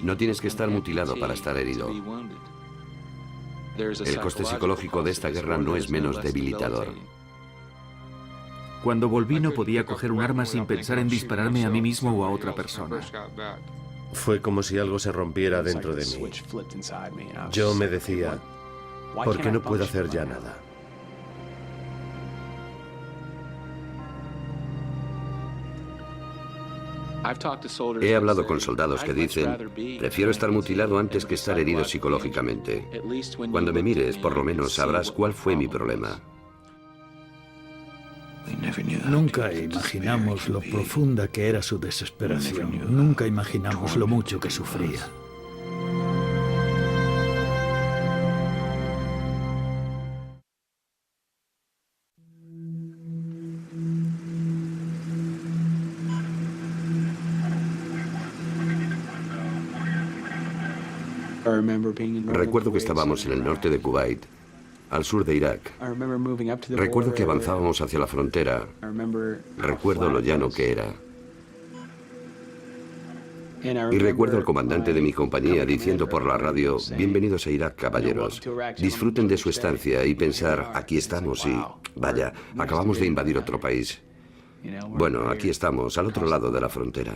No tienes que estar mutilado para estar herido. El coste psicológico de esta guerra no es menos debilitador. Cuando volví no podía coger un arma sin pensar en dispararme a mí mismo o a otra persona. Fue como si algo se rompiera dentro de mí. Yo me decía, ¿por qué no puedo hacer ya nada? He hablado con soldados que dicen, prefiero estar mutilado antes que estar herido psicológicamente. Cuando me mires, por lo menos sabrás cuál fue mi problema. Nunca imaginamos lo profunda que era su desesperación. Nunca imaginamos lo mucho que sufría. Recuerdo que estábamos en el norte de Kuwait, al sur de Irak. Recuerdo que avanzábamos hacia la frontera. Recuerdo lo llano que era. Y recuerdo al comandante de mi compañía diciendo por la radio, bienvenidos a Irak, caballeros. Disfruten de su estancia y pensar, aquí estamos y, vaya, acabamos de invadir otro país. Bueno, aquí estamos, al otro lado de la frontera.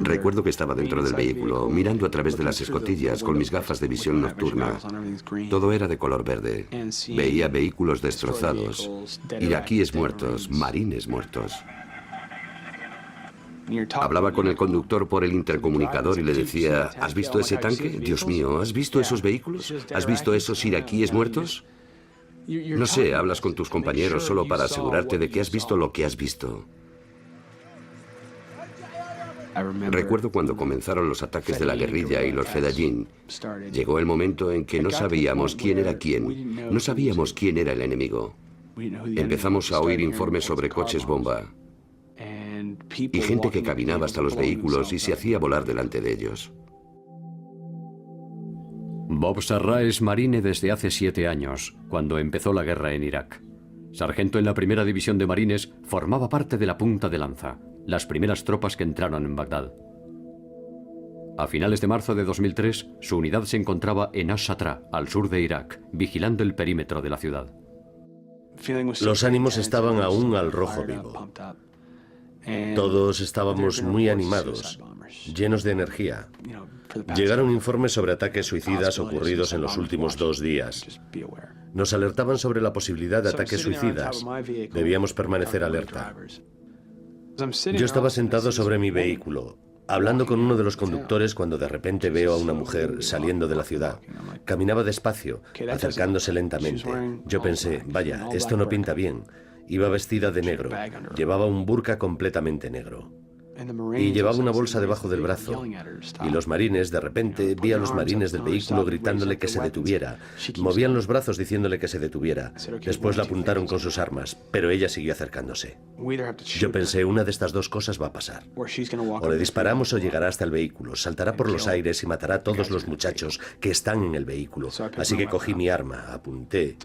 Recuerdo que estaba dentro del vehículo, mirando a través de las escotillas con mis gafas de visión nocturna. Todo era de color verde. Veía vehículos destrozados, iraquíes muertos, marines muertos. Hablaba con el conductor por el intercomunicador y le decía, ¿has visto ese tanque? Dios mío, ¿has visto esos vehículos? ¿Has visto esos iraquíes muertos? No sé, hablas con tus compañeros solo para asegurarte de que has visto lo que has visto. Recuerdo cuando comenzaron los ataques de la guerrilla y los Fedayeen. Llegó el momento en que no sabíamos quién era quién, no sabíamos quién era el enemigo. Empezamos a oír informes sobre coches bomba y gente que caminaba hasta los vehículos y se hacía volar delante de ellos. Bob Sarra es marine desde hace 7 años, cuando empezó la guerra en Irak. Sargento en la primera división de marines, formaba parte de la punta de lanza, las primeras tropas que entraron en Bagdad. A finales de marzo de 2003, su unidad se encontraba en Ash-Shatra, al sur de Irak, vigilando el perímetro de la ciudad. Los ánimos estaban aún al rojo vivo. Todos estábamos muy animados, llenos de energía. Llegaron informes sobre ataques suicidas ocurridos en los últimos 2 días. Nos alertaban sobre la posibilidad de ataques suicidas. Debíamos permanecer alerta. Yo estaba sentado sobre mi vehículo, hablando con uno de los conductores cuando de repente veo a una mujer saliendo de la ciudad. Caminaba despacio, acercándose lentamente. Yo pensé, vaya, esto no pinta bien. Iba vestida de negro, llevaba un burka completamente negro. Y llevaba una bolsa debajo del brazo. Y los marines, de repente, vi a los marines del vehículo gritándole que se detuviera. Movían los brazos diciéndole que se detuviera. Después la apuntaron con sus armas, pero ella siguió acercándose. Yo pensé, una de estas dos cosas va a pasar. O le disparamos o llegará hasta el vehículo, saltará por los aires y matará a todos los muchachos que están en el vehículo. Así que cogí mi arma, apunté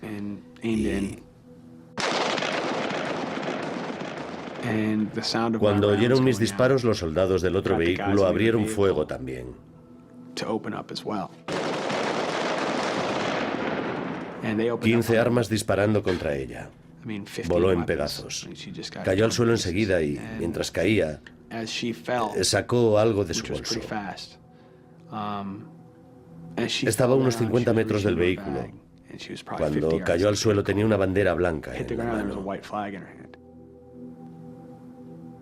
y... Cuando oyeron mis disparos, los soldados del otro vehículo abrieron fuego también. 15 armas disparando contra ella. Voló en pedazos. Cayó al suelo enseguida y, mientras caía, sacó algo de su bolso. Estaba a unos 50 metros del vehículo. Cuando cayó al suelo tenía una bandera blanca en la mano.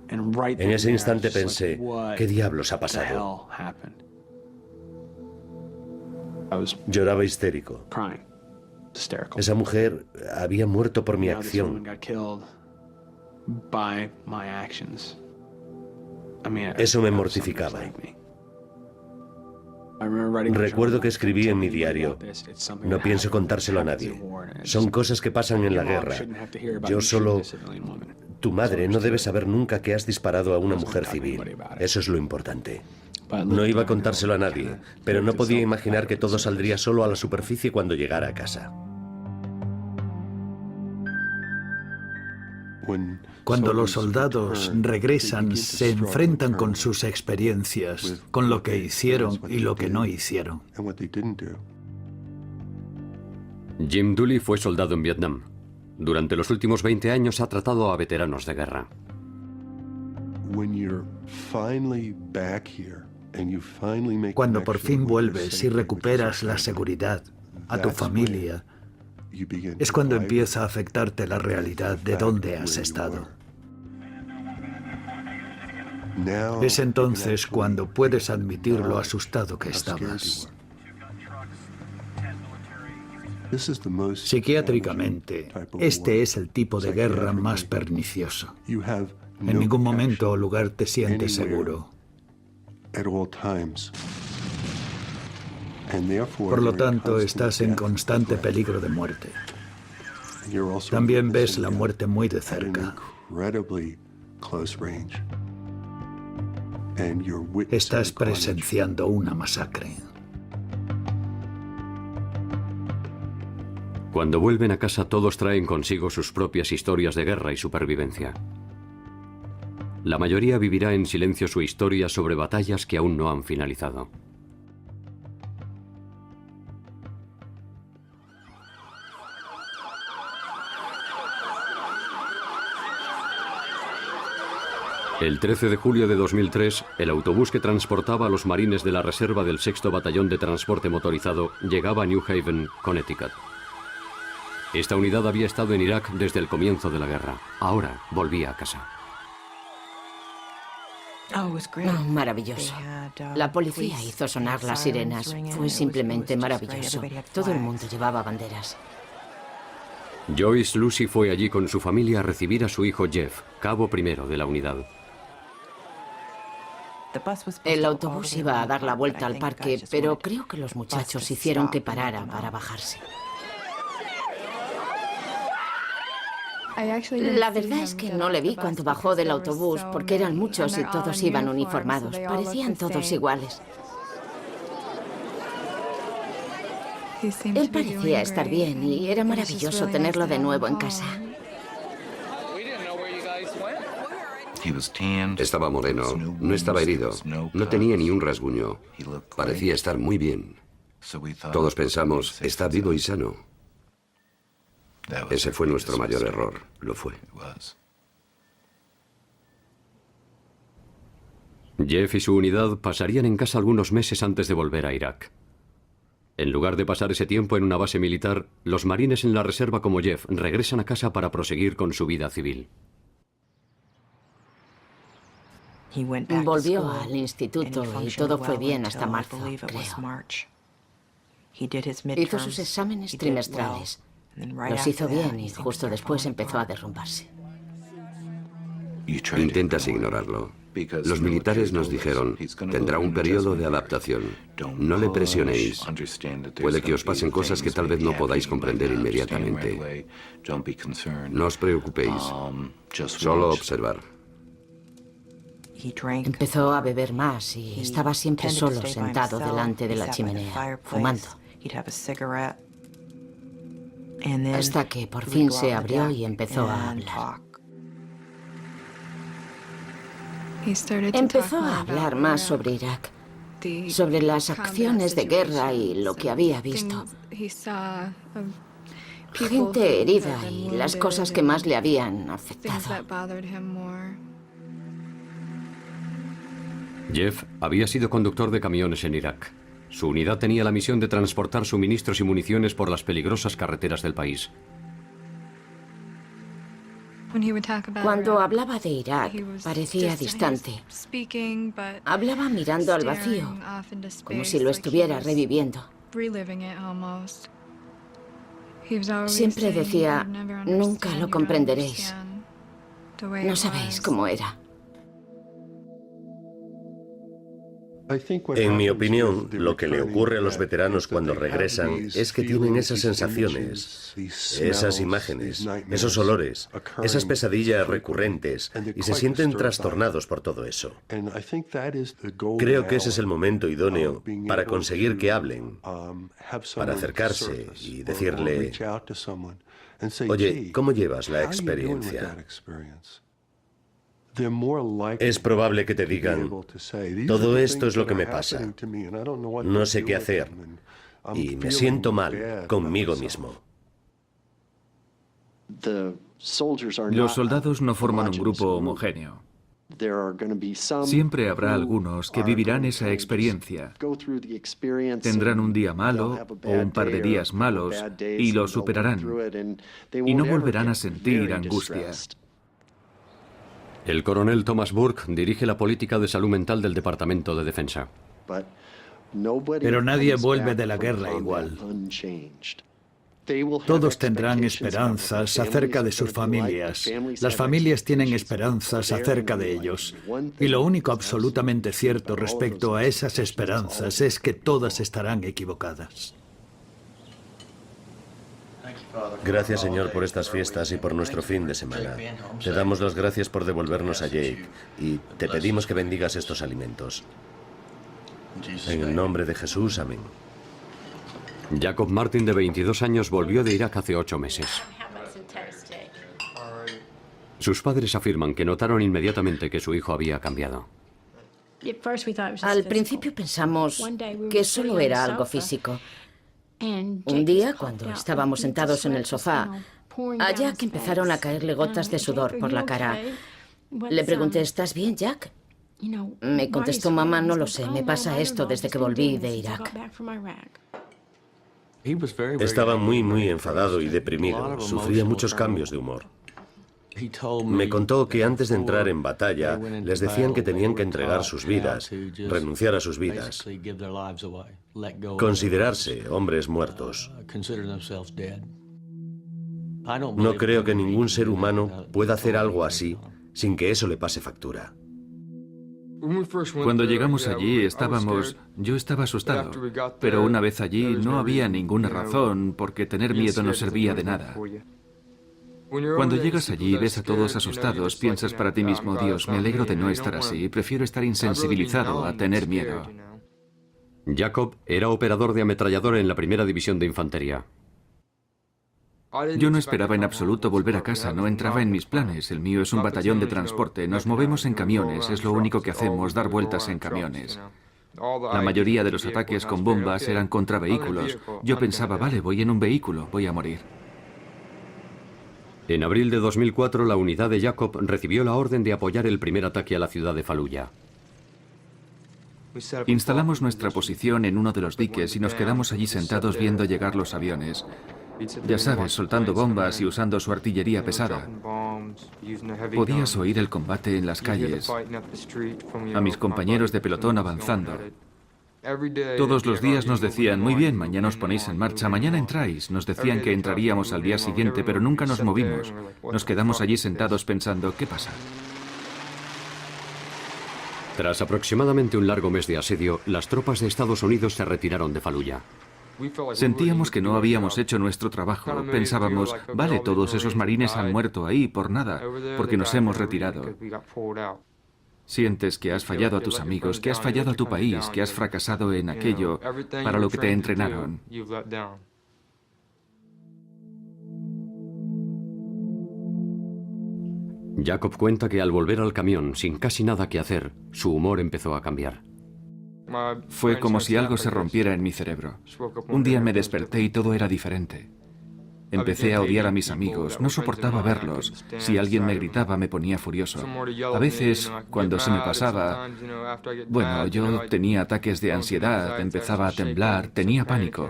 En ese instante pensé, ¿qué diablos ha pasado? Lloraba histérico. Esa mujer había muerto por mi acción. Eso me mortificaba. Recuerdo que escribí en mi diario, no pienso contárselo a nadie. Son cosas que pasan en la guerra. Yo solo... Tu madre no debe saber nunca que has disparado a una mujer civil. Eso es lo importante. No iba a contárselo a nadie, pero no podía imaginar que todo saldría solo a la superficie cuando llegara a casa. Cuando los soldados regresan, se enfrentan con sus experiencias, con lo que hicieron y lo que no hicieron. Jim Dooley fue soldado en Vietnam. Durante los últimos 20 años ha tratado a veteranos de guerra. Cuando por fin vuelves y recuperas la seguridad a tu familia, es cuando empieza a afectarte la realidad de dónde has estado. Es entonces cuando puedes admitir lo asustado que estabas. Psiquiátricamente, este es el tipo de guerra más pernicioso. En ningún momento o lugar te sientes seguro. Por lo tanto, estás en constante peligro de muerte. También ves la muerte muy de cerca. Estás presenciando una masacre. Cuando vuelven a casa, todos traen consigo sus propias historias de guerra y supervivencia. La mayoría vivirá en silencio su historia sobre batallas que aún no han finalizado. El 13 de julio de 2003, el autobús que transportaba a los marines de la reserva del 6º Batallón de Transporte Motorizado llegaba a New Haven, Connecticut. Esta unidad había estado en Irak desde el comienzo de la guerra. Ahora volvía a casa. Maravilloso. La policía hizo sonar las sirenas. Fue simplemente maravilloso. Todo el mundo llevaba banderas. Joyce Lucy fue allí con su familia a recibir a su hijo Jeff, cabo primero de la unidad. El autobús iba a dar la vuelta al parque, pero creo que los muchachos hicieron que parara para bajarse. La verdad es que no le vi cuando bajó del autobús, porque eran muchos y todos iban uniformados. Parecían todos iguales. Él parecía estar bien y era maravilloso tenerlo de nuevo en casa. Estaba moreno, no estaba herido, no tenía ni un rasguño. Parecía estar muy bien. Todos pensamos, está vivo y sano. Ese fue nuestro mayor error, lo fue. Jeff y su unidad pasarían en casa algunos meses antes de volver a Irak. En lugar de pasar ese tiempo en una base militar, los marines en la reserva como Jeff regresan a casa para proseguir con su vida civil. Volvió al instituto y todo fue bien hasta marzo, creo. Hizo sus exámenes trimestrales. Los hizo bien y justo después empezó a derrumbarse. Intentas ignorarlo. Los militares nos dijeron, tendrá un periodo de adaptación. No le presionéis. Puede que os pasen cosas que tal vez no podáis comprender inmediatamente. No os preocupéis. Solo observar. Empezó a beber más y estaba siempre solo sentado delante de la chimenea, fumando. Hasta que por fin se abrió y empezó a hablar. Empezó a hablar más sobre Irak, sobre las acciones de guerra y lo que había visto. Gente herida y las cosas que más le habían afectado. Jeff había sido conductor de camiones en Irak. Su unidad tenía la misión de transportar suministros y municiones por las peligrosas carreteras del país. Cuando hablaba de Irak, parecía distante. Hablaba mirando al vacío, como si lo estuviera reviviendo. Siempre decía, nunca lo comprenderéis. No sabéis cómo era. En mi opinión, lo que le ocurre a los veteranos cuando regresan es que tienen esas sensaciones, esas imágenes, esos olores, esas pesadillas recurrentes y se sienten trastornados por todo eso. Creo que ese es el momento idóneo para conseguir que hablen, para acercarse y decirle, Oye, ¿cómo llevas la experiencia? Es probable que te digan, todo esto es lo que me pasa, no sé qué hacer y me siento mal conmigo mismo. Los soldados no forman un grupo homogéneo. Siempre habrá algunos que vivirán esa experiencia. Tendrán un día malo o un par de días malos y lo superarán y no volverán a sentir angustia. El coronel Thomas Burke dirige la política de salud mental del Departamento de Defensa. Pero nadie vuelve de la guerra igual. Todos tendrán esperanzas acerca de sus familias. Las familias tienen esperanzas acerca de ellos. Y lo único absolutamente cierto respecto a esas esperanzas es que todas estarán equivocadas. Gracias, Señor, por estas fiestas y por nuestro fin de semana. Te damos las gracias por devolvernos a Jake y te pedimos que bendigas estos alimentos. En el nombre de Jesús, amén. Jacob Martin, de 22 años, volvió de Irak hace 8 meses. Sus padres afirman que notaron inmediatamente que su hijo había cambiado. Al principio pensamos que solo era algo físico. Un día, cuando estábamos sentados en el sofá, a Jack empezaron a caerle gotas de sudor por la cara. Le pregunté, ¿estás bien, Jack? Me contestó, mamá, no lo sé, me pasa esto desde que volví de Irak. Estaba muy enfadado y deprimido. Sufría muchos cambios de humor. Me contó que antes de entrar en batalla les decían que tenían que entregar sus vidas, renunciar a sus vidas, considerarse hombres muertos. No creo que ningún ser humano pueda hacer algo así sin que eso le pase factura. Cuando llegamos allí yo estaba asustado, pero una vez allí no había ninguna razón porque tener miedo no servía de nada. Cuando llegas allí y ves a todos asustados, piensas para ti mismo, Dios, me alegro de no estar así, prefiero estar insensibilizado a tener miedo. Jacob era operador de ametrallador en la primera división de infantería. Yo no esperaba en absoluto volver a casa, no entraba en mis planes. El mío es un batallón de transporte, nos movemos en camiones, es lo único que hacemos, dar vueltas en camiones. La mayoría de los ataques con bombas eran contra vehículos. Yo pensaba, vale, voy en un vehículo, voy a morir. En abril de 2004, la unidad de Jacob recibió la orden de apoyar el primer ataque a la ciudad de Faluya. Instalamos nuestra posición en uno de los diques y nos quedamos allí sentados viendo llegar los aviones. Ya sabes, soltando bombas y usando su artillería pesada. Podías oír el combate en las calles, a mis compañeros de pelotón avanzando. Todos los días nos decían, muy bien, mañana os ponéis en marcha, mañana entráis. Nos decían que entraríamos al día siguiente, pero nunca nos movimos. Nos quedamos allí sentados pensando, ¿qué pasa? Tras aproximadamente un largo mes de asedio, las tropas de Estados Unidos se retiraron de Faluya. Sentíamos que no habíamos hecho nuestro trabajo. Pensábamos, vale, todos esos marines han muerto ahí por nada, porque nos hemos retirado. Sientes que has fallado a tus amigos, que has fallado a tu país, que has fracasado en aquello para lo que te entrenaron. Jacob cuenta que al volver al camión, sin casi nada que hacer, su humor empezó a cambiar. Fue como si algo se rompiera en mi cerebro. Un día me desperté y todo era diferente. Empecé a odiar a mis amigos, no soportaba verlos. Si alguien me gritaba me ponía furioso. A veces, cuando se me pasaba, bueno, yo tenía ataques de ansiedad, empezaba a temblar, tenía pánico.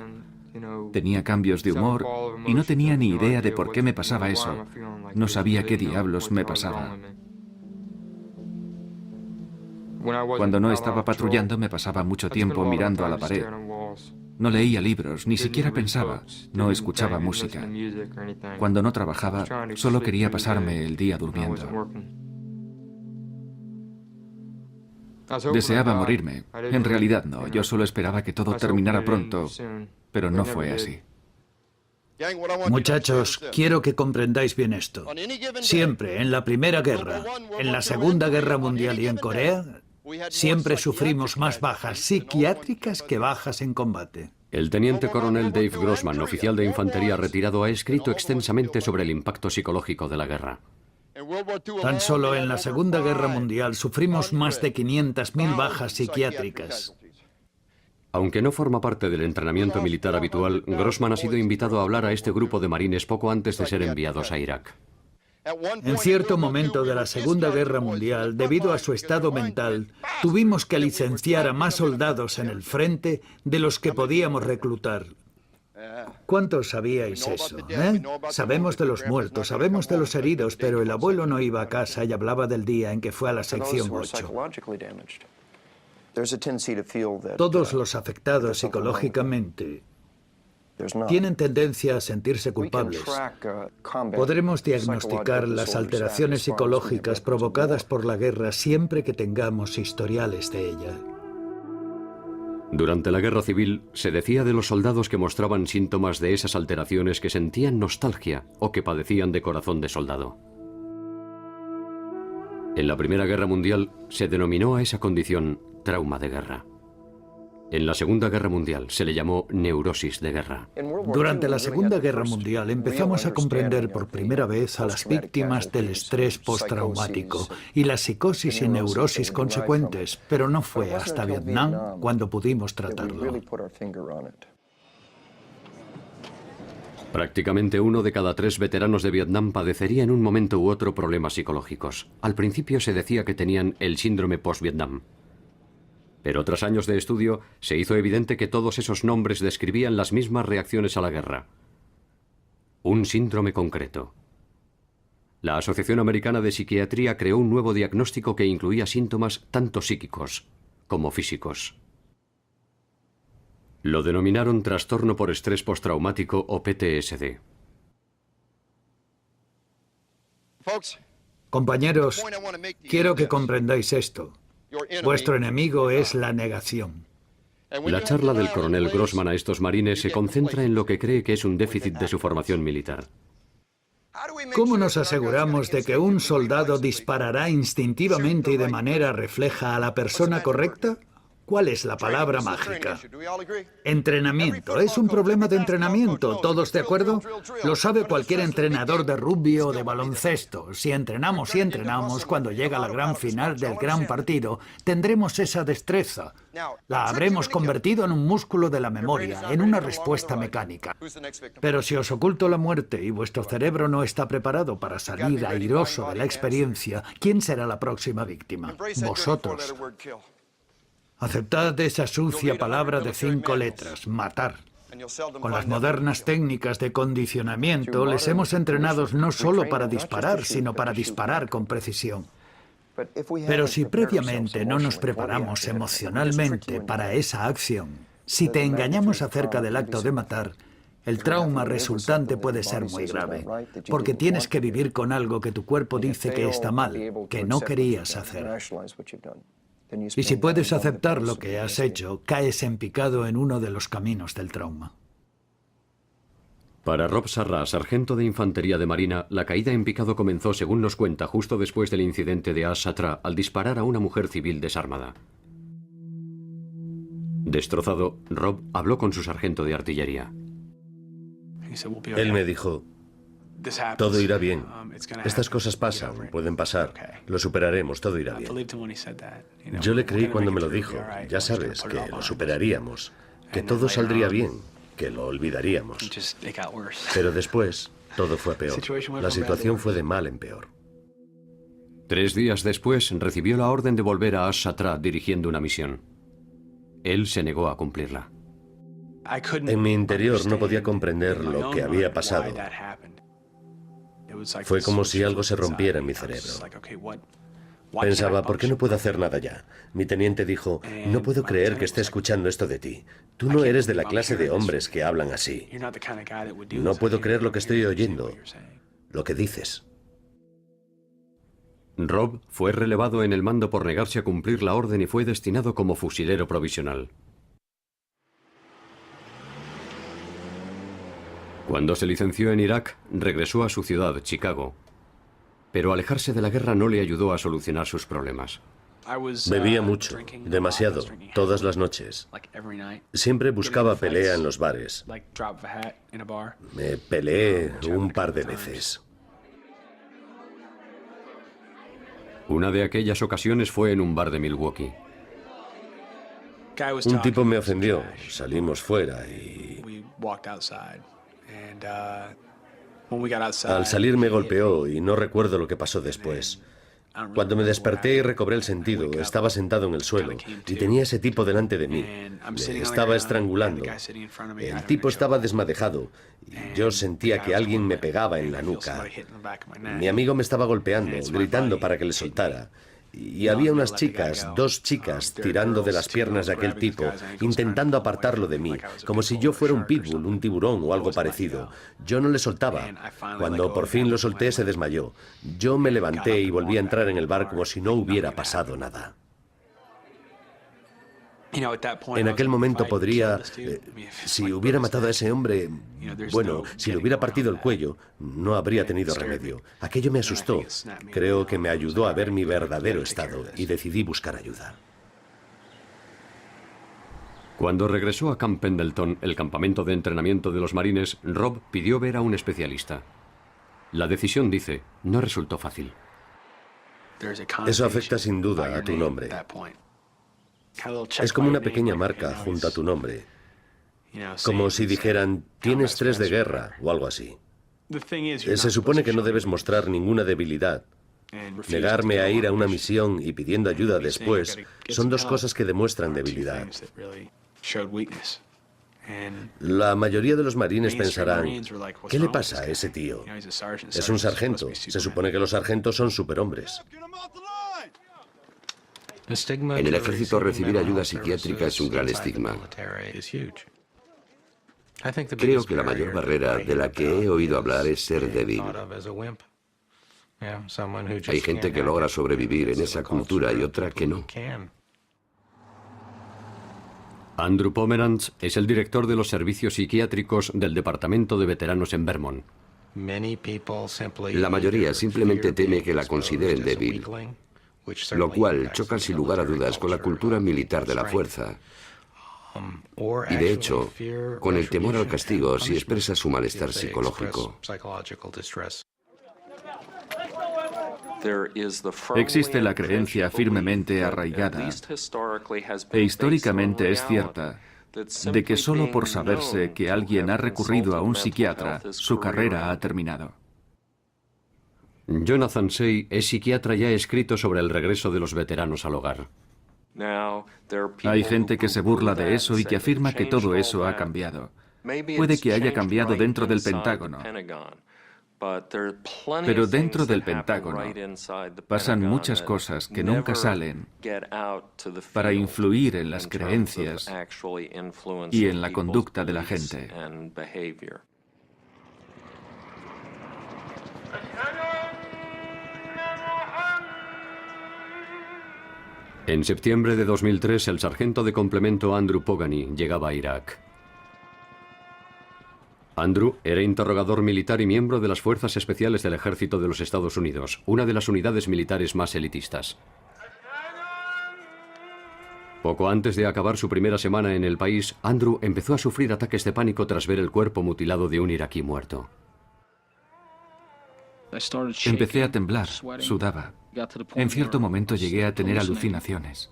Tenía cambios de humor y no tenía ni idea de por qué me pasaba eso. No sabía qué diablos me pasaba. Cuando no estaba patrullando me pasaba mucho tiempo mirando a la pared. No leía libros, ni siquiera pensaba, no escuchaba música. Cuando no trabajaba, solo quería pasarme el día durmiendo. Deseaba morirme. En realidad no, yo solo esperaba que todo terminara pronto, pero no fue así. Muchachos, quiero que comprendáis bien esto. Siempre, en la Primera Guerra, en la Segunda Guerra Mundial y en Corea, siempre sufrimos más bajas psiquiátricas que bajas en combate. El teniente coronel Dave Grossman, oficial de infantería retirado, ha escrito extensamente sobre el impacto psicológico de la guerra. Tan solo en la Segunda Guerra Mundial sufrimos más de 500.000 bajas psiquiátricas. Aunque no forma parte del entrenamiento militar habitual, Grossman ha sido invitado a hablar a este grupo de marines poco antes de ser enviados a Irak. En cierto momento de la Segunda Guerra Mundial, debido a su estado mental, tuvimos que licenciar a más soldados en el frente de los que podíamos reclutar. ¿Cuántos sabíais eso? Sabemos de los muertos, sabemos de los heridos, pero el abuelo no iba a casa y hablaba del día en que fue a la sección 8. Todos los afectados psicológicamente tienen tendencia a sentirse culpables. Podremos diagnosticar las alteraciones psicológicas provocadas por la guerra siempre que tengamos historiales de ella. Durante la guerra civil, se decía de los soldados que mostraban síntomas de esas alteraciones que sentían nostalgia o que padecían de corazón de soldado. En la Primera Guerra Mundial se denominó a esa condición trauma de guerra. En la Segunda Guerra Mundial se le llamó neurosis de guerra. Durante la Segunda Guerra Mundial empezamos a comprender por primera vez a las víctimas del estrés postraumático y la psicosis y neurosis consecuentes, pero no fue hasta Vietnam cuando pudimos tratarlo. Prácticamente 1 de cada 3 veteranos de Vietnam padecería en un momento u otro problemas psicológicos. Al principio se decía que tenían el síndrome post-Vietnam. Pero tras años de estudio, se hizo evidente que todos esos nombres describían las mismas reacciones a la guerra. Un síndrome concreto. La Asociación Americana de Psiquiatría creó un nuevo diagnóstico que incluía síntomas tanto psíquicos como físicos. Lo denominaron trastorno por estrés postraumático o PTSD. Compañeros, quiero que comprendáis esto. Vuestro enemigo es la negación. La charla del coronel Grossman a estos marines se concentra en lo que cree que es un déficit de su formación militar. ¿Cómo nos aseguramos de que un soldado disparará instintivamente y de manera refleja a la persona correcta? ¿Cuál es la palabra mágica? Entrenamiento. Es un problema de entrenamiento. ¿Todos de acuerdo? Lo sabe cualquier entrenador de rugby o de baloncesto. Si entrenamos y entrenamos, cuando llega la gran final del gran partido, tendremos esa destreza. La habremos convertido en un músculo de la memoria, en una respuesta mecánica. Pero si os oculto la muerte y vuestro cerebro no está preparado para salir airoso de la experiencia, ¿quién será la próxima víctima? Vosotros. Aceptad esa sucia palabra de 5 letras, matar. Con las modernas técnicas de condicionamiento les hemos entrenado no solo para disparar, sino para disparar con precisión. Pero si previamente no nos preparamos emocionalmente para esa acción, si te engañamos acerca del acto de matar, el trauma resultante puede ser muy grave, porque tienes que vivir con algo que tu cuerpo dice que está mal, que no querías hacer. Y si puedes aceptar lo que has hecho, caes en picado en uno de los caminos del trauma. Para Rob Sarra, sargento de infantería de marina, la caída en picado comenzó, según nos cuenta, justo después del incidente de As-Satra al disparar a una mujer civil desarmada. Destrozado, Rob habló con su sargento de artillería. Él me dijo: todo irá bien. Estas cosas pasan, pueden pasar. Lo superaremos, todo irá bien. Yo le creí cuando me lo dijo. Ya sabes, que lo superaríamos, que todo saldría bien, que lo olvidaríamos. Pero después, todo fue peor. La situación fue de mal en peor. 3 días después, recibió la orden de volver a As-Satra dirigiendo una misión. Él se negó a cumplirla. En mi interior no podía comprender lo que había pasado. Fue como si algo se rompiera en mi cerebro. Pensaba, ¿por qué no puedo hacer nada ya? Mi teniente dijo: no puedo creer que esté escuchando esto de ti. Tú no eres de la clase de hombres que hablan así. No puedo creer lo que estoy oyendo, lo que dices. Rob fue relevado en el mando por negarse a cumplir la orden y fue destinado como fusilero provisional. Cuando se licenció en Irak, regresó a su ciudad, Chicago. Pero alejarse de la guerra no le ayudó a solucionar sus problemas. Bebía mucho, demasiado, todas las noches. Siempre buscaba pelea en los bares. Me peleé un par de veces. Una de aquellas ocasiones fue en un bar de Milwaukee. Un tipo me ofendió, salimos fuera y... Al salir me golpeó y no recuerdo lo que pasó después. Cuando me desperté y recobré el sentido, estaba sentado en el suelo y tenía ese tipo delante de mí. Le estaba estrangulando. El tipo estaba desmadejado y yo sentía que alguien me pegaba en la nuca. Mi amigo me estaba golpeando, gritando para que le soltara. Y había unas chicas, 2 chicas, tirando de las piernas de aquel tipo, intentando apartarlo de mí, como si yo fuera un pitbull, un tiburón o algo parecido. Yo no le soltaba. Cuando por fin lo solté, se desmayó. Yo me levanté y volví a entrar en el bar como si no hubiera pasado nada. En aquel momento podría... si hubiera matado a ese hombre... Bueno, si le hubiera partido el cuello, no habría tenido remedio. Aquello me asustó. Creo que me ayudó a ver mi verdadero estado y decidí buscar ayuda. Cuando regresó a Camp Pendleton, el campamento de entrenamiento de los marines, Rob pidió ver a un especialista. La decisión, dice, no resultó fácil. Eso afecta sin duda a tu nombre. Es como una pequeña marca junto a tu nombre. Como si dijeran, tienes 3 de guerra o algo así. Se supone que no debes mostrar ninguna debilidad. Negarme a ir a una misión y pidiendo ayuda después son 2 cosas que demuestran debilidad. La mayoría de los marines pensarán, ¿qué le pasa a ese tío? Es un sargento. Se supone que los sargentos son superhombres. En el ejército recibir ayuda psiquiátrica es un gran estigma. Creo que la mayor barrera de la que he oído hablar es ser débil. Hay gente que logra sobrevivir en esa cultura y otra que no. Andrew Pomeranz es el director de los servicios psiquiátricos del Departamento de Veteranos en Vermont. La mayoría simplemente teme que la consideren débil, lo cual choca sin lugar a dudas con la cultura militar de la fuerza. Y de hecho, con el temor al castigo si expresa su malestar psicológico. Existe la creencia firmemente arraigada, e históricamente es cierta, de que solo por saberse que alguien ha recurrido a un psiquiatra, su carrera ha terminado. Jonathan Say es psiquiatra y ha escrito sobre el regreso de los veteranos al hogar. Hay gente que se burla de eso y que afirma que todo eso ha cambiado. Puede que haya cambiado dentro del Pentágono. Pero dentro del Pentágono pasan muchas cosas que nunca salen para influir en las creencias y en la conducta de la gente. En septiembre de 2003, el sargento de complemento Andrew Pogany llegaba a Irak. Andrew era interrogador militar y miembro de las Fuerzas Especiales del Ejército de los Estados Unidos, una de las unidades militares más elitistas. Poco antes de acabar su primera semana en el país, Andrew empezó a sufrir ataques de pánico tras ver el cuerpo mutilado de un iraquí muerto. Empecé a temblar, sudaba. En cierto momento llegué a tener alucinaciones.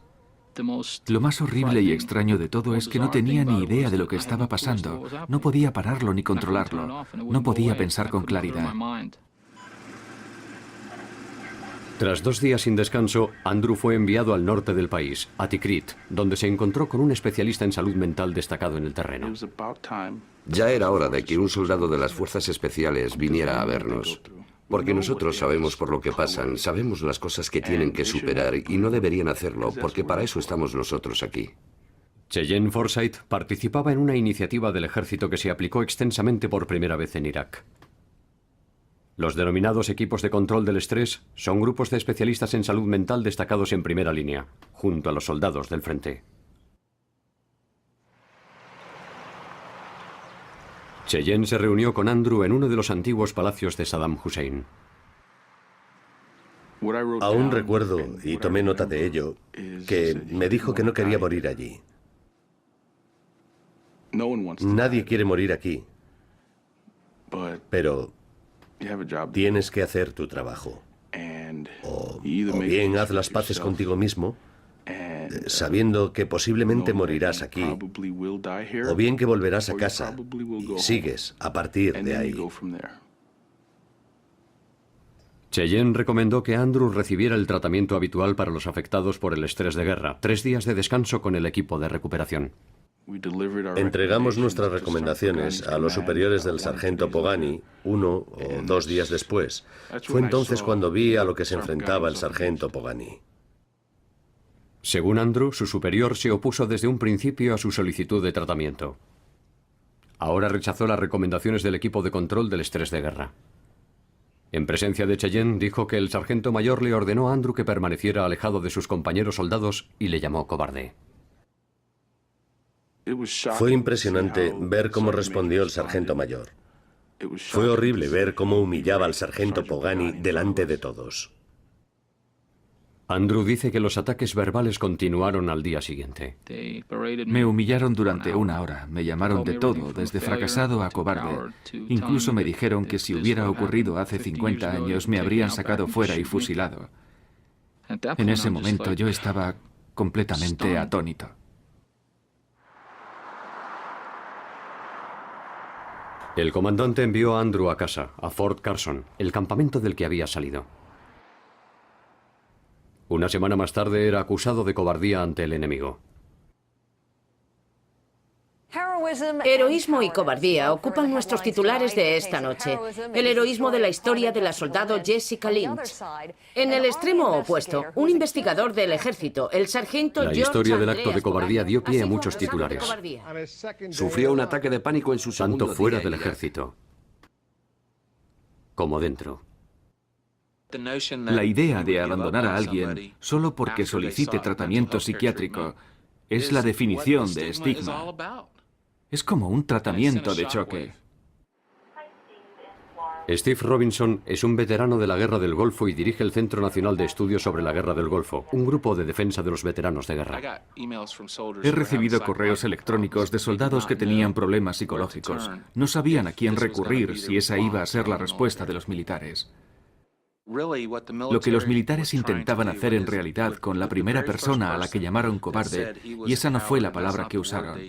Lo más horrible y extraño de todo es que no tenía ni idea de lo que estaba pasando. No podía pararlo ni controlarlo. No podía pensar con claridad. Tras 2 días sin descanso, Andrew fue enviado al norte del país, a Tikrit, donde se encontró con un especialista en salud mental destacado en el terreno. Ya era hora de que un soldado de las Fuerzas Especiales viniera a vernos. Porque nosotros sabemos por lo que pasan, sabemos las cosas que tienen que superar y no deberían hacerlo, porque para eso estamos nosotros aquí. Cheyenne Forsyth participaba en una iniciativa del ejército que se aplicó extensamente por primera vez en Irak. Los denominados equipos de control del estrés son grupos de especialistas en salud mental destacados en primera línea, junto a los soldados del frente. Cheyenne se reunió con Andrew en uno de los antiguos palacios de Saddam Hussein. Aún recuerdo, y tomé nota de ello, que me dijo que no quería morir allí. Nadie quiere morir aquí, pero tienes que hacer tu trabajo. O bien haz las paces contigo mismo, sabiendo que posiblemente morirás aquí, o bien que volverás a casa y sigues a partir de ahí. Cheyenne recomendó que Andrew recibiera el tratamiento habitual para los afectados por el estrés de guerra, 3 días de descanso con el equipo de recuperación. Entregamos nuestras recomendaciones a los superiores del sargento Pogani 1 o 2 días después. Fue entonces cuando vi a lo que se enfrentaba el sargento Pogani. Según Andrew, su superior se opuso desde un principio a su solicitud de tratamiento. Ahora rechazó las recomendaciones del equipo de control del estrés de guerra. En presencia de Cheyenne, dijo que el sargento mayor le ordenó a Andrew que permaneciera alejado de sus compañeros soldados y le llamó cobarde. Fue impresionante ver cómo respondió el sargento mayor. Fue horrible ver cómo humillaba al sargento Pogani delante de todos. Andrew dice que los ataques verbales continuaron al día siguiente. Me humillaron durante 1 hora, me llamaron de todo, desde fracasado a cobarde. Incluso me dijeron que si hubiera ocurrido hace 50 años me habrían sacado fuera y fusilado. En ese momento yo estaba completamente atónito. El comandante envió a Andrew a casa, a Fort Carson, el campamento del que había salido. Una semana más tarde era acusado de cobardía ante el enemigo. Heroísmo y cobardía ocupan nuestros titulares de esta noche. El heroísmo de la historia de la soldado Jessica Lynch. En el extremo opuesto, un investigador del ejército, el sargento La George historia del Andreas acto de cobardía dio pie a Así muchos fue titulares. cobardía. Sufrió un ataque de pánico en su segundo Tanto fuera día del en Irak. ejército como dentro. La idea de abandonar a alguien solo porque solicite tratamiento psiquiátrico es la definición de estigma. Es como un tratamiento de choque. Steve Robinson es un veterano de la Guerra del Golfo y dirige el Centro Nacional de Estudios sobre la Guerra del Golfo, un grupo de defensa de los veteranos de guerra. He recibido correos electrónicos de soldados que tenían problemas psicológicos. No sabían a quién recurrir si esa iba a ser la respuesta de los militares. Lo que los militares intentaban hacer en realidad con la primera persona a la que llamaron cobarde, y esa no fue la palabra que usaron.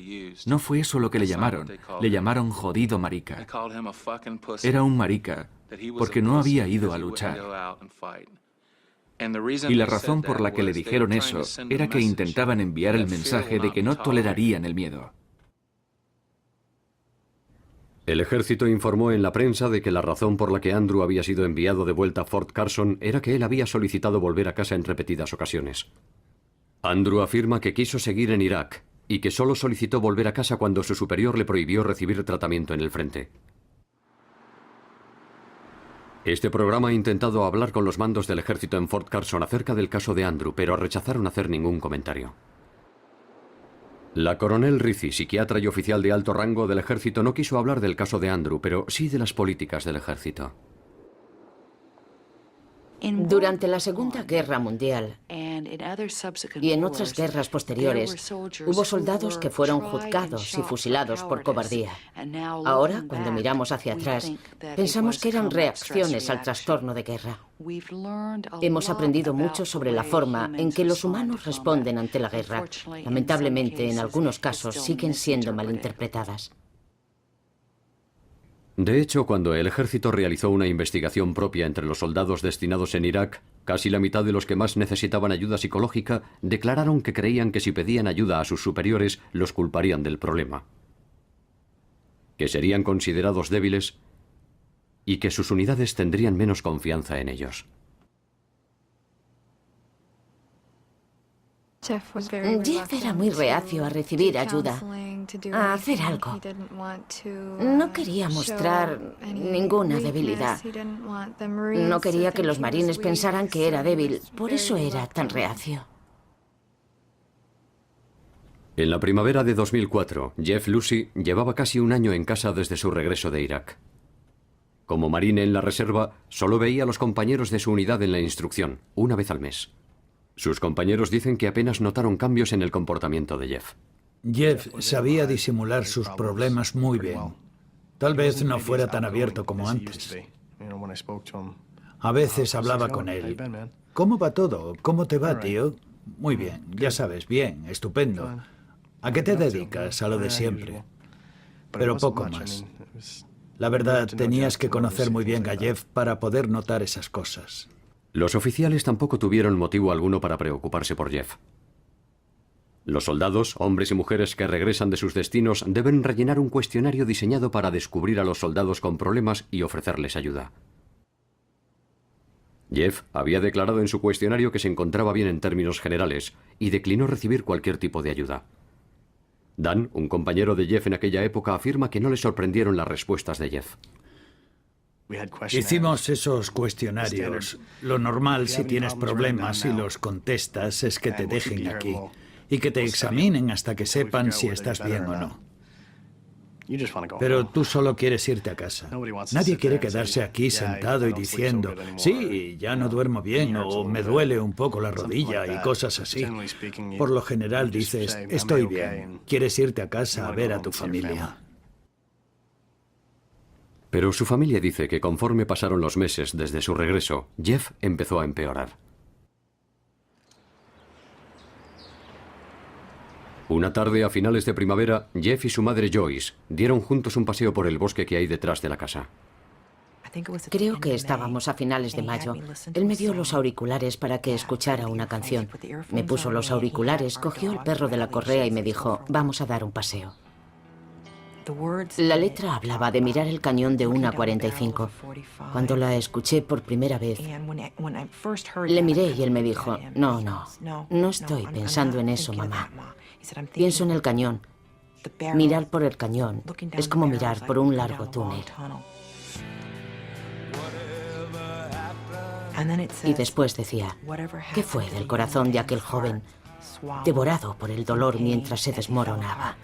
No fue eso lo que le llamaron jodido marica. Era un marica porque no había ido a luchar. Y la razón por la que le dijeron eso era que intentaban enviar el mensaje de que no tolerarían el miedo. El ejército informó en la prensa de que la razón por la que Andrew había sido enviado de vuelta a Fort Carson era que él había solicitado volver a casa en repetidas ocasiones. Andrew afirma que quiso seguir en Irak y que solo solicitó volver a casa cuando su superior le prohibió recibir tratamiento en el frente. Este programa ha intentado hablar con los mandos del ejército en Fort Carson acerca del caso de Andrew, pero rechazaron hacer ningún comentario. La coronel Rizzi, psiquiatra y oficial de alto rango del ejército, no quiso hablar del caso de Andrew, pero sí de las políticas del ejército. Durante la Segunda Guerra Mundial y en otras guerras posteriores, hubo soldados que fueron juzgados y fusilados por cobardía. Ahora, cuando miramos hacia atrás, pensamos que eran reacciones al trastorno de guerra. Hemos aprendido mucho sobre la forma en que los humanos responden ante la guerra. Lamentablemente, en algunos casos, siguen siendo malinterpretadas. De hecho, cuando el ejército realizó una investigación propia entre los soldados destinados en Irak, casi la mitad de los que más necesitaban ayuda psicológica declararon que creían que si pedían ayuda a sus superiores, los culparían del problema, que serían considerados débiles y que sus unidades tendrían menos confianza en ellos. Jeff era muy reacio a recibir ayuda, a hacer algo. No quería mostrar ninguna debilidad. No quería que los marines pensaran que era débil, por eso era tan reacio. En la primavera de 2004, Jeff Lucy llevaba casi un año en casa desde su regreso de Irak. Como marine en la reserva, solo veía a los compañeros de su unidad en la instrucción, una vez al mes. Sus compañeros dicen que apenas notaron cambios en el comportamiento de Jeff. Jeff sabía disimular sus problemas muy bien. Tal vez no fuera tan abierto como antes. A veces hablaba con él. ¿Cómo va todo? ¿Cómo te va, tío? Muy bien, ya sabes, bien, estupendo. ¿A qué te dedicas? A lo de siempre. Pero poco más. La verdad, tenías que conocer muy bien a Jeff para poder notar esas cosas. Los oficiales tampoco tuvieron motivo alguno para preocuparse por Jeff. Los soldados, hombres y mujeres que regresan de sus destinos, deben rellenar un cuestionario diseñado para descubrir a los soldados con problemas y ofrecerles ayuda. Jeff había declarado en su cuestionario que se encontraba bien en términos generales y declinó recibir cualquier tipo de ayuda. Dan, un compañero de Jeff en aquella época, afirma que no le sorprendieron las respuestas de Jeff. Hicimos esos cuestionarios. Lo normal si tienes problemas y los contestas es que te dejen aquí y que te examinen hasta que sepan si estás bien o no. Pero tú solo quieres irte a casa. Nadie quiere quedarse aquí sentado y diciendo, sí, ya no duermo bien o me duele un poco la rodilla y cosas así. Por lo general dices, estoy bien. Quieres irte a casa a ver a tu familia. Pero su familia dice que conforme pasaron los meses desde su regreso, Jeff empezó a empeorar. Una tarde a finales de primavera, Jeff y su madre Joyce dieron juntos un paseo por el bosque que hay detrás de la casa. Creo que estábamos a finales de mayo. Él me dio los auriculares para que escuchara una canción. Me puso los auriculares, cogió el perro de la correa y me dijo, vamos a dar un paseo. La letra hablaba de mirar el cañón de una 45. Cuando la escuché por primera vez, le miré y él me dijo, no estoy pensando en eso, mamá. Pienso en el cañón. Mirar por el cañón es como mirar por un largo túnel. Y después decía, ¿qué fue del corazón de aquel joven devorado por el dolor mientras se desmoronaba?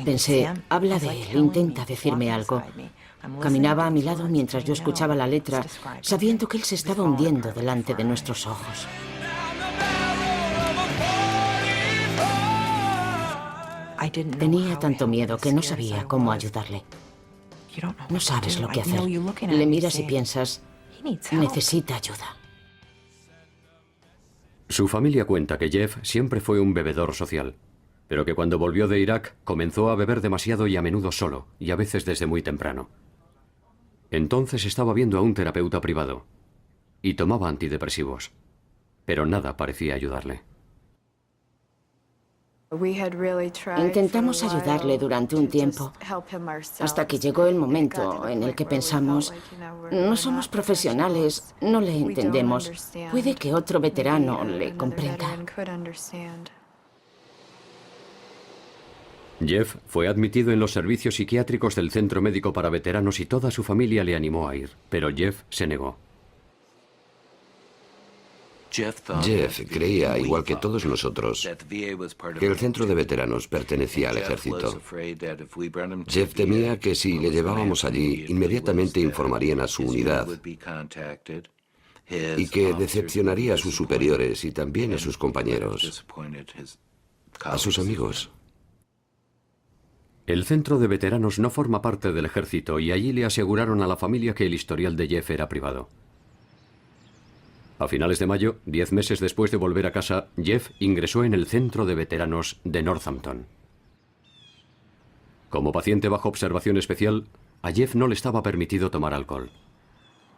Pensé, habla de él, intenta decirme algo. Caminaba a mi lado mientras yo escuchaba la letra, sabiendo que él se estaba hundiendo delante de nuestros ojos. Tenía tanto miedo que no sabía cómo ayudarle. No sabes lo que hacer. Le miras y piensas, necesita ayuda. Su familia cuenta que Jeff siempre fue un bebedor social, pero que cuando volvió de Irak comenzó a beber demasiado y a menudo solo, y a veces desde muy temprano. Entonces estaba viendo a un terapeuta privado y tomaba antidepresivos, pero nada parecía ayudarle. Intentamos ayudarle durante un tiempo, hasta que llegó el momento en el que pensamos, no somos profesionales, no le entendemos, puede que otro veterano le comprenda. Jeff fue admitido en los servicios psiquiátricos del Centro Médico para Veteranos y toda su familia le animó a ir, pero Jeff se negó. Jeff creía, igual que todos nosotros, que el centro de veteranos pertenecía al ejército. Jeff temía que si le llevábamos allí, inmediatamente informarían a su unidad y que decepcionaría a sus superiores y también a sus compañeros, a sus amigos. El centro de veteranos no forma parte del ejército y allí le aseguraron a la familia que el historial de Jeff era privado. A finales de mayo, 10 meses después de volver a casa, Jeff ingresó en el centro de veteranos de Northampton. Como paciente bajo observación especial, a Jeff no le estaba permitido tomar alcohol.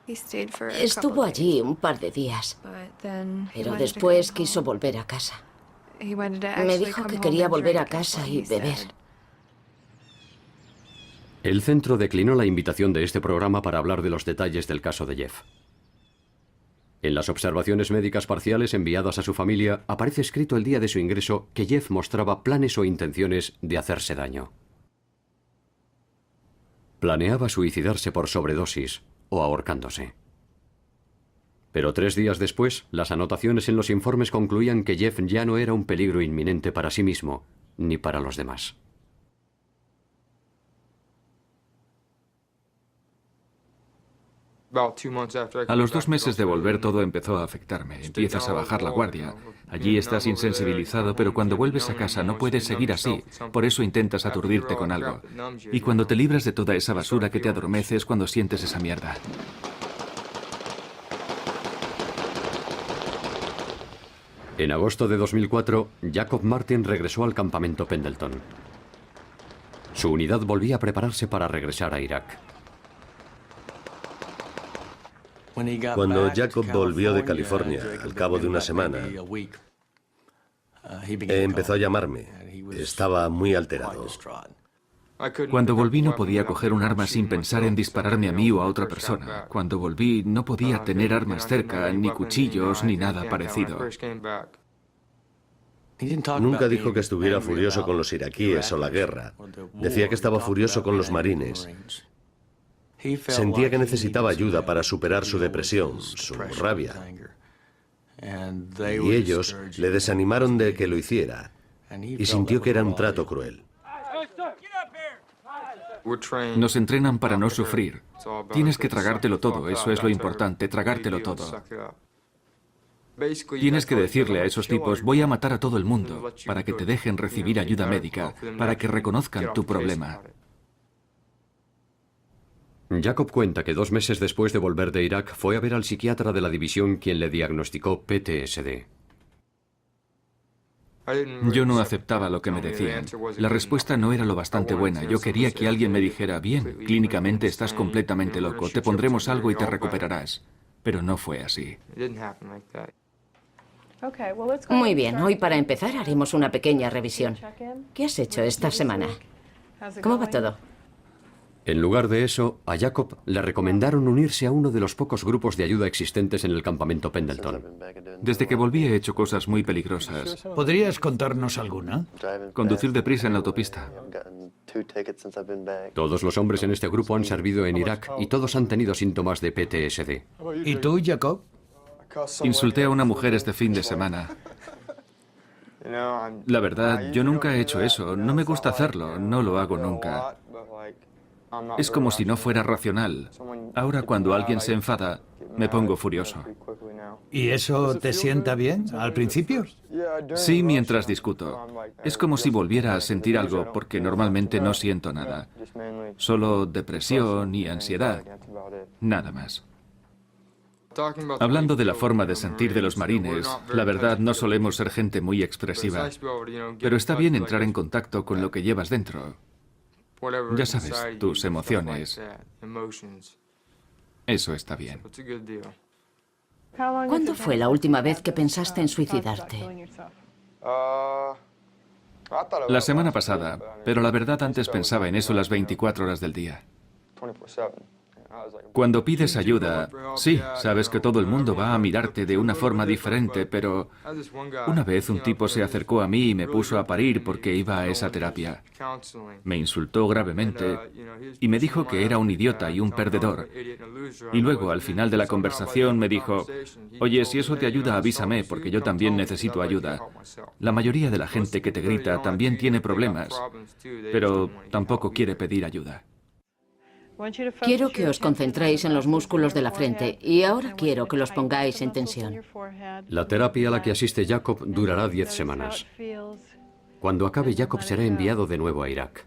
Estuvo allí un par de días, pero después quiso volver a casa. Me dijo que quería volver a casa y beber. El centro declinó la invitación de este programa para hablar de los detalles del caso de Jeff. En las observaciones médicas parciales enviadas a su familia, aparece escrito el día de su ingreso que Jeff mostraba planes o intenciones de hacerse daño. Planeaba suicidarse por sobredosis o ahorcándose. Pero 3 días después, las anotaciones en los informes concluían que Jeff ya no era un peligro inminente para sí mismo, ni para los demás. A los 2 meses de volver todo empezó a afectarme. Empiezas a bajar la guardia. Allí estás insensibilizado, pero cuando vuelves a casa no puedes seguir así. Por eso intentas aturdirte con algo. Y cuando te libras de toda esa basura que te adormece es cuando sientes esa mierda. En agosto de 2004, Jacob Martin regresó al campamento Pendleton. Su unidad volvía a prepararse para regresar a Irak. Cuando Jacob volvió de California, al cabo de una semana, empezó a llamarme. Estaba muy alterado. Cuando volví no podía coger un arma sin pensar en dispararme a mí o a otra persona. Cuando volví no podía tener armas cerca, ni cuchillos, ni nada parecido. Nunca dijo que estuviera furioso con los iraquíes o la guerra. Decía que estaba furioso con los marines. Sentía que necesitaba ayuda para superar su depresión, su rabia. Y ellos le desanimaron de que lo hiciera. Y sintió que era un trato cruel. Nos entrenan para no sufrir. Tienes que tragártelo todo, eso es lo importante, tragártelo todo. Tienes que decirle a esos tipos, voy a matar a todo el mundo, para que te dejen recibir ayuda médica, para que reconozcan tu problema. Jacob cuenta que 2 meses después de volver de Irak fue a ver al psiquiatra de la división quien le diagnosticó PTSD. Yo no aceptaba lo que me decían. La respuesta no era lo bastante buena. Yo quería que alguien me dijera, bien, clínicamente estás completamente loco, te pondremos algo y te recuperarás. Pero no fue así. Muy bien, hoy para empezar haremos una pequeña revisión. ¿Qué has hecho esta semana? ¿Cómo va todo? En lugar de eso, a Jacob le recomendaron unirse a uno de los pocos grupos de ayuda existentes en el campamento Pendleton. Desde que volví he hecho cosas muy peligrosas. ¿Podrías contarnos alguna? Conducir deprisa en la autopista. Todos los hombres en este grupo han servido en Irak y todos han tenido síntomas de PTSD. ¿Y tú, Jacob? Insulté a una mujer este fin de semana. La verdad, yo nunca he hecho eso. No me gusta hacerlo. No lo hago nunca. Es como si no fuera racional. Ahora cuando alguien se enfada, me pongo furioso. ¿Y eso te sienta bien al principio? Sí, mientras discuto. Es como si volviera a sentir algo, porque normalmente no siento nada. Solo depresión y ansiedad. Nada más. Hablando de la forma de sentir de los marines, la verdad no solemos ser gente muy expresiva. Pero está bien entrar en contacto con lo que llevas dentro. Ya sabes, tus emociones. Eso está bien. ¿Cuándo fue la última vez que pensaste en suicidarte? La semana pasada, pero la verdad antes pensaba en eso las 24 horas del día. Cuando pides ayuda, sí, sabes que todo el mundo va a mirarte de una forma diferente, pero una vez un tipo se acercó a mí y me puso a parir porque iba a esa terapia. Me insultó gravemente y me dijo que era un idiota y un perdedor. Y luego, al final de la conversación, me dijo, oye, si eso te ayuda, avísame, porque yo también necesito ayuda. La mayoría de la gente que te grita también tiene problemas, pero tampoco quiere pedir ayuda. Quiero que os concentréis en los músculos de la frente y ahora quiero que los pongáis en tensión. La terapia a la que asiste Jacob durará 10 semanas. Cuando acabe, Jacob será enviado de nuevo a Irak.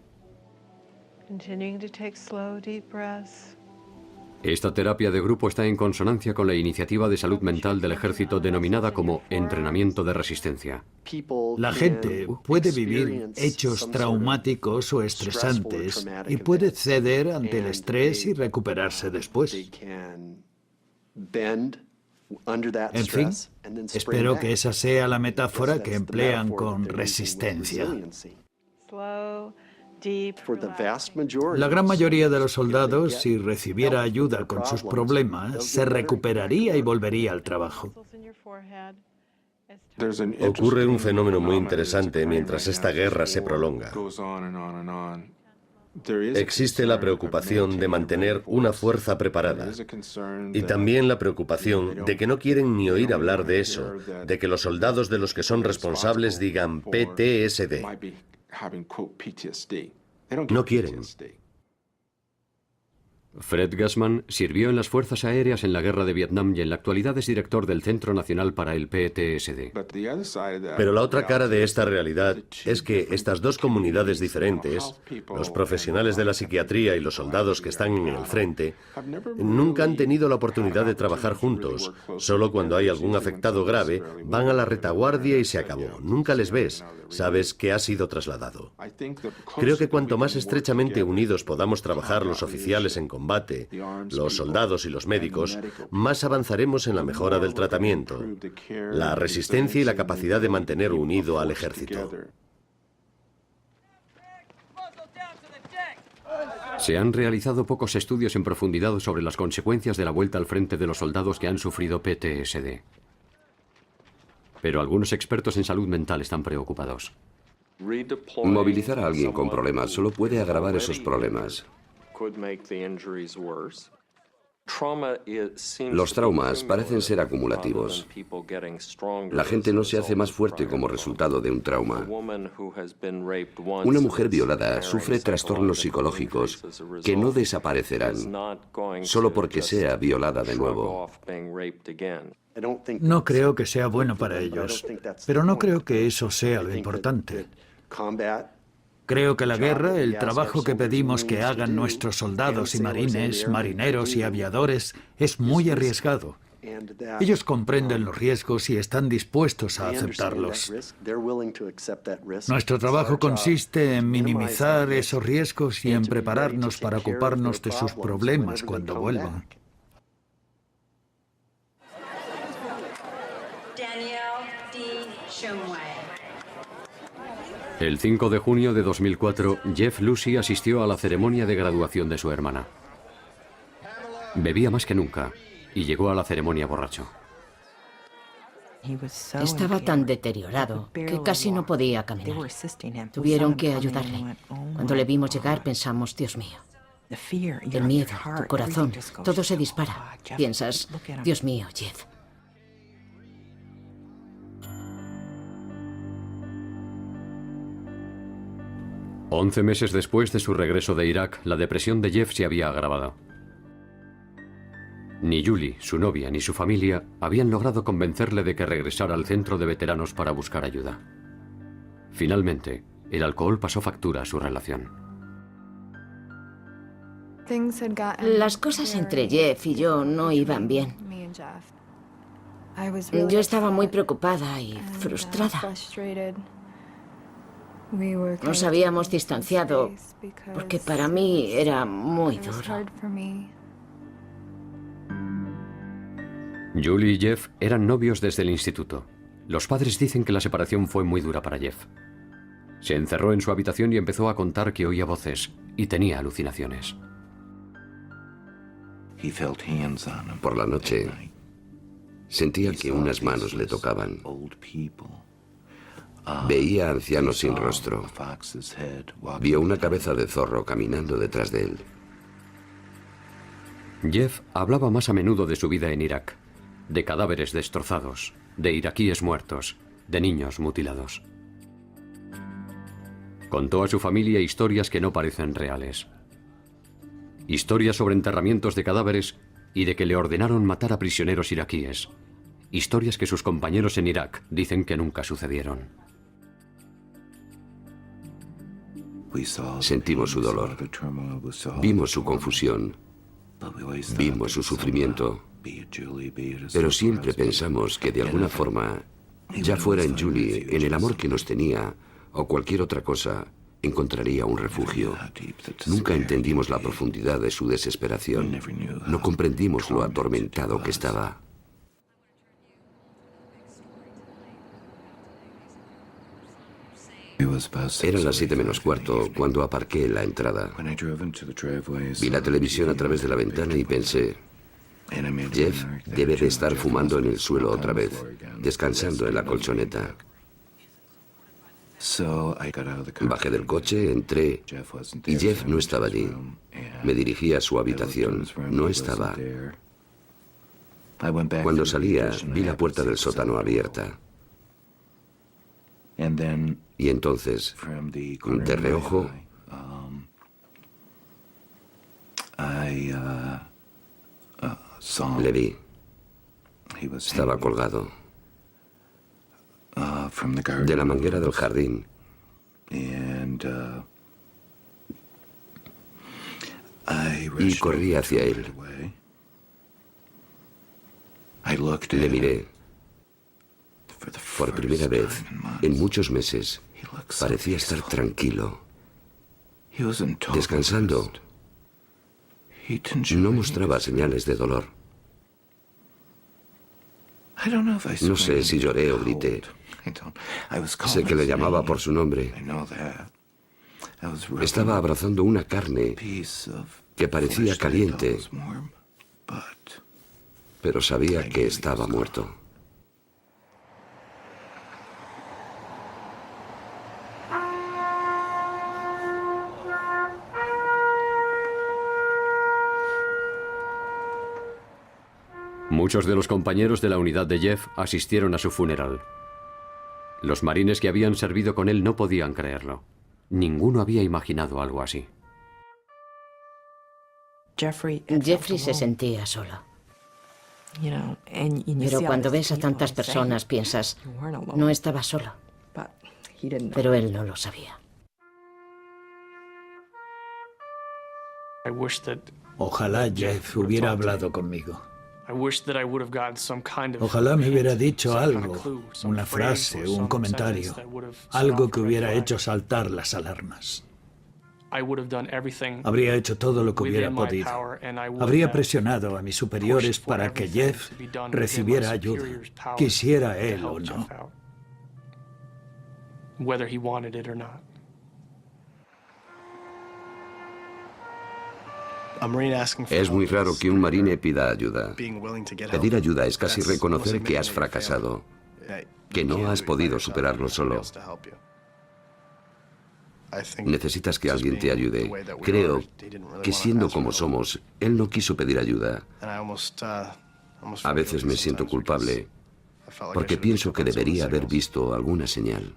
Esta terapia de grupo está en consonancia con la iniciativa de salud mental del ejército denominada como entrenamiento de resistencia. La gente puede vivir hechos traumáticos o estresantes y puede ceder ante el estrés y recuperarse después. En fin, espero que esa sea la metáfora que emplean con resistencia. La gran mayoría de los soldados, si recibiera ayuda con sus problemas, se recuperaría y volvería al trabajo. Ocurre un fenómeno muy interesante mientras esta guerra se prolonga. Existe la preocupación de mantener una fuerza preparada y también la preocupación de que no quieren ni oír hablar de eso, de que los soldados de los que son responsables digan PTSD. No quieren. Fred Gassman sirvió en las Fuerzas Aéreas en la Guerra de Vietnam y en la actualidad es director del Centro Nacional para el PTSD. Pero la otra cara de esta realidad es que estas dos comunidades diferentes, los profesionales de la psiquiatría y los soldados que están en el frente, nunca han tenido la oportunidad de trabajar juntos. Solo cuando hay algún afectado grave, van a la retaguardia y se acabó. Nunca les ves. Sabes que ha sido trasladado. Creo que cuanto más estrechamente unidos podamos trabajar los oficiales en combate, los soldados y los médicos, más avanzaremos en la mejora del tratamiento, la resistencia y la capacidad de mantener unido al ejército. Se han realizado pocos estudios en profundidad sobre las consecuencias de la vuelta al frente de los soldados que han sufrido PTSD. Pero algunos expertos en salud mental están preocupados. Movilizar a alguien con problemas solo puede agravar esos problemas. Los traumas parecen ser acumulativos. La gente no se hace más fuerte como resultado de un trauma. Una mujer violada sufre trastornos psicológicos que no desaparecerán solo porque sea violada de nuevo. No creo que sea bueno para ellos, pero no creo que eso sea lo importante. Creo que la guerra, el trabajo que pedimos que hagan nuestros soldados y marines, marineros y aviadores, es muy arriesgado. Ellos comprenden los riesgos y están dispuestos a aceptarlos. Nuestro trabajo consiste en minimizar esos riesgos y en prepararnos para ocuparnos de sus problemas cuando vuelvan. El 5 de junio de 2004, Jeff Lucy asistió a la ceremonia de graduación de su hermana. Bebía más que nunca y llegó a la ceremonia borracho. Estaba tan deteriorado que casi no podía caminar. Tuvieron que ayudarle. Cuando le vimos llegar pensamos, Dios mío. El miedo, tu corazón, todo se dispara. Piensas, Dios mío, Jeff. Once meses después de su regreso de Irak, la depresión de Jeff se había agravado. Ni Julie, su novia, ni su familia habían logrado convencerle de que regresara al centro de veteranos para buscar ayuda. Finalmente, el alcohol pasó factura a su relación. Las cosas entre Jeff y yo no iban bien. Yo estaba muy preocupada y frustrada. Nos habíamos distanciado porque para mí era muy duro. Julie y Jeff eran novios desde el instituto. Los padres dicen que la separación fue muy dura para Jeff. Se encerró en su habitación y empezó a contar que oía voces y tenía alucinaciones. Por la noche, sentía que unas manos le tocaban. Veía a ancianos sin rostro. Vio una cabeza de zorro caminando detrás de él. Jeff hablaba más a menudo de su vida en Irak, de cadáveres destrozados, de iraquíes muertos, de niños mutilados. Contó a su familia historias que no parecen reales. Historias sobre enterramientos de cadáveres y de que le ordenaron matar a prisioneros iraquíes. Historias que sus compañeros en Irak dicen que nunca sucedieron. Sentimos su dolor. Vimos su confusión. Vimos su sufrimiento. Pero siempre pensamos que de alguna forma, ya fuera en Julie, en el amor que nos tenía, o cualquier otra cosa, encontraría un refugio. Nunca entendimos la profundidad de su desesperación. No comprendimos lo atormentado que estaba. Eran las 7 menos cuarto cuando aparqué en la entrada. Vi la televisión a través de la ventana y pensé, Jeff debe de estar fumando en el suelo otra vez, descansando en la colchoneta. Bajé del coche, entré y Jeff no estaba allí. Me dirigí a su habitación. No estaba. Cuando salía, vi la puerta del sótano abierta. Y entonces, de reojo, le vi. Estaba colgado de la manguera del jardín. Y corrí hacia él. Le miré. Por primera vez en muchos meses, parecía estar tranquilo, descansando. No mostraba señales de dolor. No sé si lloré o grité. Sé que le llamaba por su nombre. Estaba abrazando una carne que parecía caliente, pero sabía que estaba muerto. Muchos de los compañeros de la unidad de Jeff asistieron a su funeral. Los marines que habían servido con él no podían creerlo. Ninguno había imaginado algo así. Jeffrey se sentía solo. Pero cuando ves a tantas personas piensas, no estaba solo. Pero él no lo sabía. Ojalá Jeff hubiera hablado conmigo. Ojalá me hubiera dicho algo, una frase, un comentario, algo que hubiera hecho saltar las alarmas. Habría hecho todo lo que hubiera podido. Habría presionado a mis superiores para que Jeff recibiera ayuda, quisiera él o no. Es muy raro que un marine pida ayuda. Pedir ayuda es casi reconocer que has fracasado, que no has podido superarlo solo. Necesitas que alguien te ayude. Creo que siendo como somos, él no quiso pedir ayuda. A veces me siento culpable porque pienso que debería haber visto alguna señal.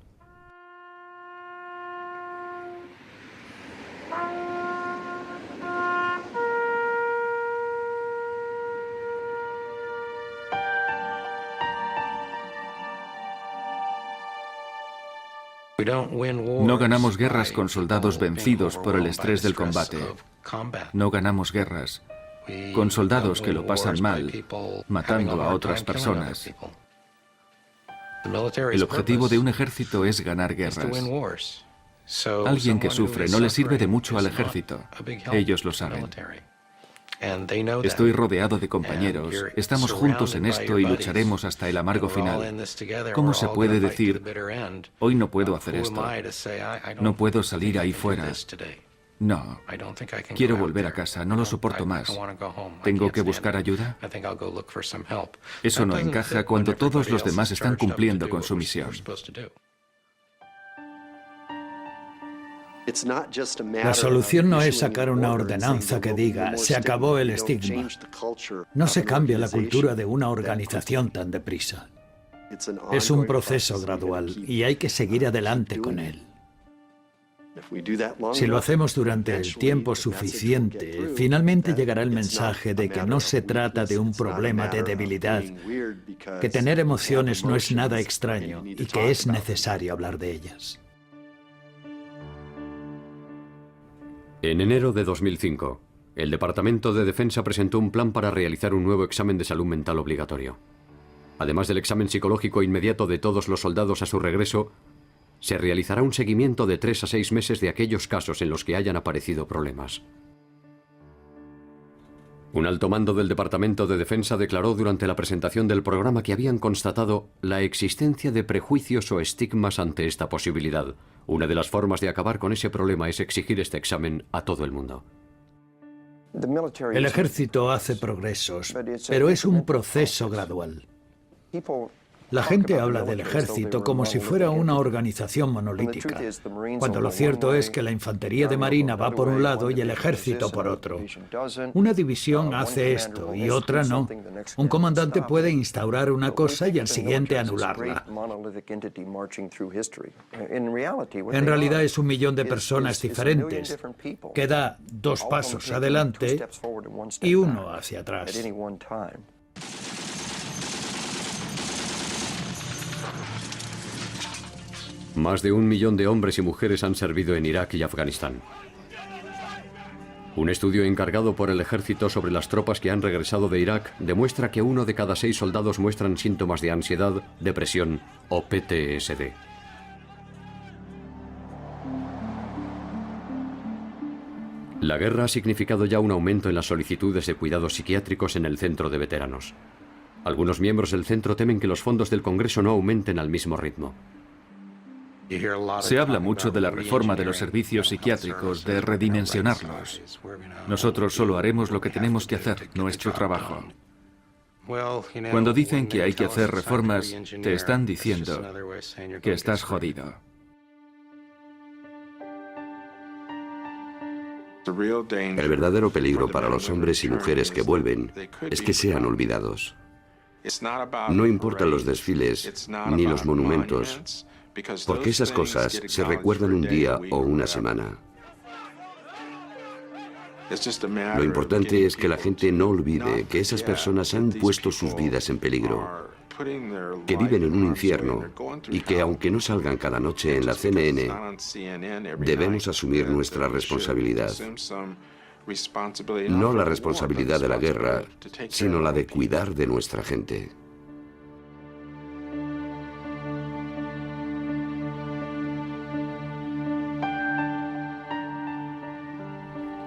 No ganamos guerras con soldados vencidos por el estrés del combate. No ganamos guerras con soldados que lo pasan mal, matando a otras personas. El objetivo de un ejército es ganar guerras. Alguien que sufre no le sirve de mucho al ejército. Ellos lo saben. Estoy rodeado de compañeros, estamos juntos en esto y lucharemos hasta el amargo final. ¿Cómo se puede decir, hoy no puedo hacer esto, no puedo salir ahí fuera? No, quiero volver a casa, no lo soporto más. ¿Tengo que buscar ayuda? Eso no encaja cuando todos los demás están cumpliendo con su misión. La solución no es sacar una ordenanza que diga, se acabó el estigma. No se cambia la cultura de una organización tan deprisa. Es un proceso gradual y hay que seguir adelante con él. Si lo hacemos durante el tiempo suficiente, finalmente llegará el mensaje de que no se trata de un problema de debilidad, que tener emociones no es nada extraño y que es necesario hablar de ellas. En enero de 2005, el Departamento de Defensa presentó un plan para realizar un nuevo examen de salud mental obligatorio. Además del examen psicológico inmediato de todos los soldados a su regreso, se realizará un seguimiento de 3 a 6 meses de aquellos casos en los que hayan aparecido problemas. Un alto mando del Departamento de Defensa declaró durante la presentación del programa que habían constatado la existencia de prejuicios o estigmas ante esta posibilidad. Una de las formas de acabar con ese problema es exigir este examen a todo el mundo. El ejército hace progresos, pero es un proceso gradual. La gente habla del ejército como si fuera una organización monolítica, cuando lo cierto es que la infantería de marina va por un lado y el ejército por otro. Una división hace esto y otra no. Un comandante puede instaurar una cosa y al siguiente anularla. En realidad es 1 millón de personas diferentes, que da 2 pasos adelante y 1 hacia atrás. Más de 1 millón de hombres y mujeres han servido en Irak y Afganistán. Un estudio encargado por el ejército sobre las tropas que han regresado de Irak demuestra que 1 de cada 6 soldados muestran síntomas de ansiedad, depresión o PTSD. La guerra ha significado ya un aumento en las solicitudes de cuidados psiquiátricos en el centro de veteranos. Algunos miembros del centro temen que los fondos del Congreso no aumenten al mismo ritmo. Se habla mucho de la reforma de los servicios psiquiátricos, de redimensionarlos. Nosotros solo haremos lo que tenemos que hacer, nuestro trabajo. Cuando dicen que hay que hacer reformas, te están diciendo que estás jodido. El verdadero peligro para los hombres y mujeres que vuelven es que sean olvidados. No importan los desfiles ni los monumentos, porque esas cosas se recuerdan un día o una semana. Lo importante es que la gente no olvide que esas personas han puesto sus vidas en peligro, que viven en un infierno y que aunque no salgan cada noche en la CNN, debemos asumir nuestra responsabilidad. No la responsabilidad de la guerra, sino la de cuidar de nuestra gente.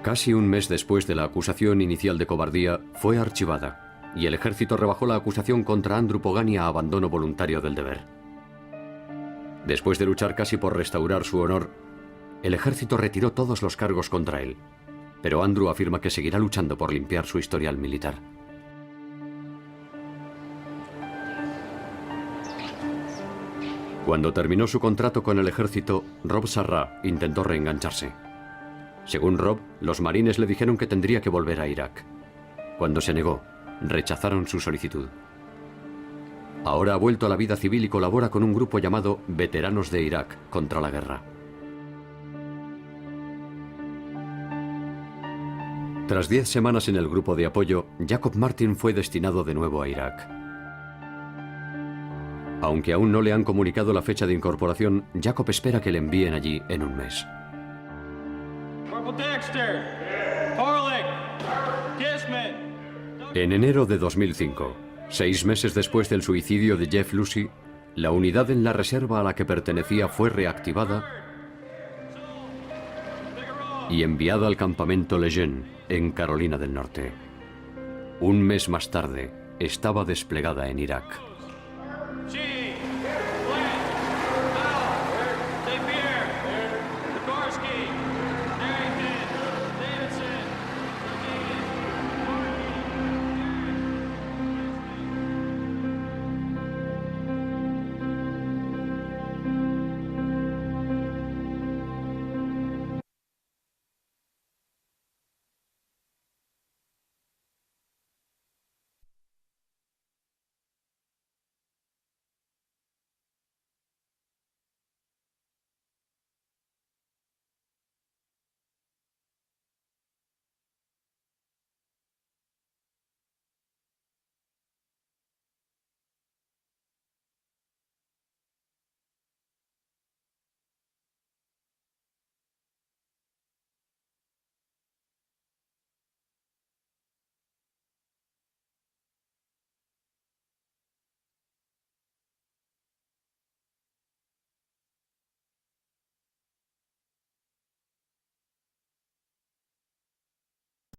Casi un mes después de la acusación inicial de cobardía, fue archivada, y el ejército rebajó la acusación contra Andrew Pogani a abandono voluntario del deber. Después de luchar casi por restaurar su honor, el ejército retiró todos los cargos contra él, pero Andrew afirma que seguirá luchando por limpiar su historial militar. Cuando terminó su contrato con el ejército, Rob Sarra intentó reengancharse. Según Rob, los marines le dijeron que tendría que volver a Irak. Cuando se negó, rechazaron su solicitud. Ahora ha vuelto a la vida civil y colabora con un grupo llamado Veteranos de Irak contra la guerra. Tras 10 semanas en el grupo de apoyo, Jacob Martin fue destinado de nuevo a Irak. Aunque aún no le han comunicado la fecha de incorporación, Jacob espera que le envíen allí en un mes. En enero de 2005, 6 meses después del suicidio de Jeff Lucy, la unidad en la reserva a la que pertenecía fue reactivada y enviada al campamento Lejeune, en Carolina del Norte. Un mes más tarde, estaba desplegada en Irak.